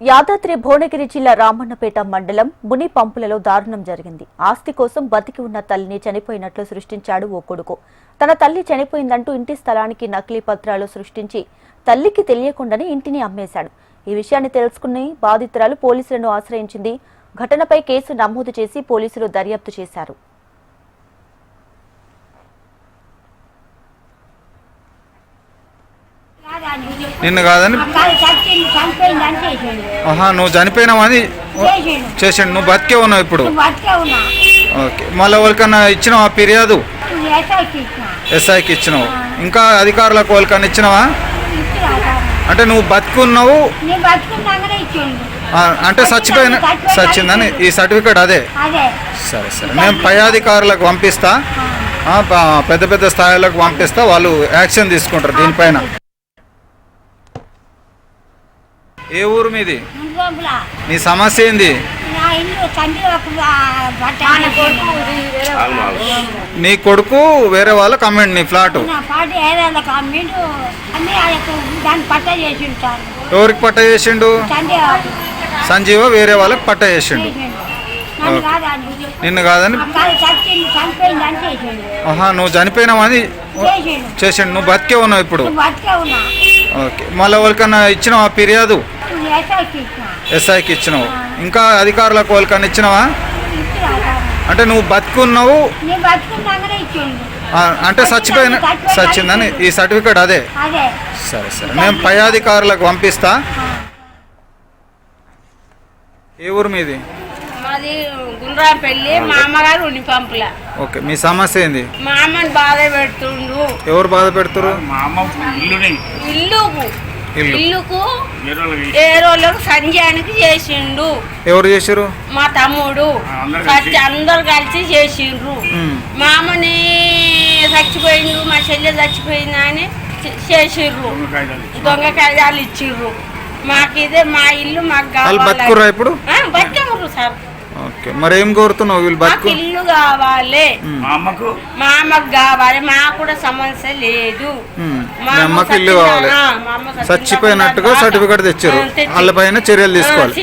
యాదాద్రి భువనగిరి జిల్లా రామన్నపేట మండలం ముని పంపులలో దారుణం జరిగింది. ఆస్తి కోసం బతికి ఉన్న తల్లిని చనిపోయినట్లు సృష్టించాడు ఓ కొడుకు. తన తల్లి చనిపోయిందంటూ ఇంటి స్థలానికి నకిలీ పత్రాలు సృష్టించి తల్లికి తెలియకుండానే ఇంటిని అమ్మేశాడు. ఈ విషయాన్ని తెలుసుకుని బాధితురాలు పోలీసులను ఆశ్రయించింది. ఘటనపై కేసు నమోదు చేసి పోలీసులు దర్యాప్తు చేశారు. నిన్ను కాదని నువ్వు చనిపోయినావని చేసాడు. నువ్వు బతికే ఉన్నావు ఇప్పుడు. ఓకే, మళ్ళీ ఎవరికన్నా ఇచ్చినావా ఫిర్యాదు? ఎస్ఐకి ఇచ్చినావు. ఇంకా అధికారులకు ఎవరికన్నా ఇచ్చినావా? అంటే నువ్వు బతుకున్నావు అంటే చచ్చిందని ఈ సర్టిఫికేట్ అదే. సరే సరే, మేము పై అధికారులకు పంపిస్తా, పెద్ద పెద్ద స్థాయిలకు పంపిస్తా, వాళ్ళు యాక్షన్ తీసుకుంటారు దీనిపైన. ఏ ఊరు మీది? నీ సమస్య ఏంది? నీ కొడుకు వేరే వాళ్ళ కమెంట్, నీ ఫ్లాట్ ఎవరికి పట్ట చేసిండు? సంజీవ వేరే వాళ్ళకి పట్ట చేసిండు. నిన్ను కాదని నువ్వు చనిపోయినావని చేసిండు. నువ్వు బతికే ఉన్నావు ఇప్పుడు. ఓకే, మళ్ళీ ఎవరికన్నా ఇచ్చినావా ఫిర్యాదు? ఎస్ఐకి ఇచ్చినావు. ఇంకా అధికారులకు ఎవరికన్నా ఇచ్చినావా? అంటే నువ్వు బతుకున్నావు అంటే చచ్చిందని ఈ సర్టిఫికేట్ అదే. సరే సరే, మేము పై అధికారులకు పంపిస్తా. ఏ ఊరు మీది? మాది గుండ్రాంపల్లి. మా అమ్మగారు ఉని పంపుల. ఓకే, మీ సమస్య ఏంది? మా అమ్మని బాధ పెడుతుండు. ఎవరు బాధ పెడుతురు? ఇల్లుకు ఏ రోజులకు సంజయానికి చేసిండు. ఎవరు చేసిరు? మా తమ్ముడు అందరు కలిసి చేసిండ్రు. మా అమ్మని చచ్చిపోయిండు, మా చెల్లె చచ్చిపోయింది అని చేసిండ్రు. దొంగ కాగితాలు ఇచ్చిర్రు. మాకు ఇదే మా ఇల్లు మాకు కావాలి. ఇప్పుడు బతికమురు సార్. ఓకే, మరి ఏం కోరుతున్నావు? మాకు ఇల్లు కావాలి, మా అమ్మకు కావాలి. మాకు కూడా సమస్య లేదు. మా అమ్మకి ఇల్లు కావాలి. చచ్చిపోయినట్టుగా సర్టిఫికేట్ తెచ్చారు, వాళ్ళ పైన చర్యలు తీసుకోవాలి.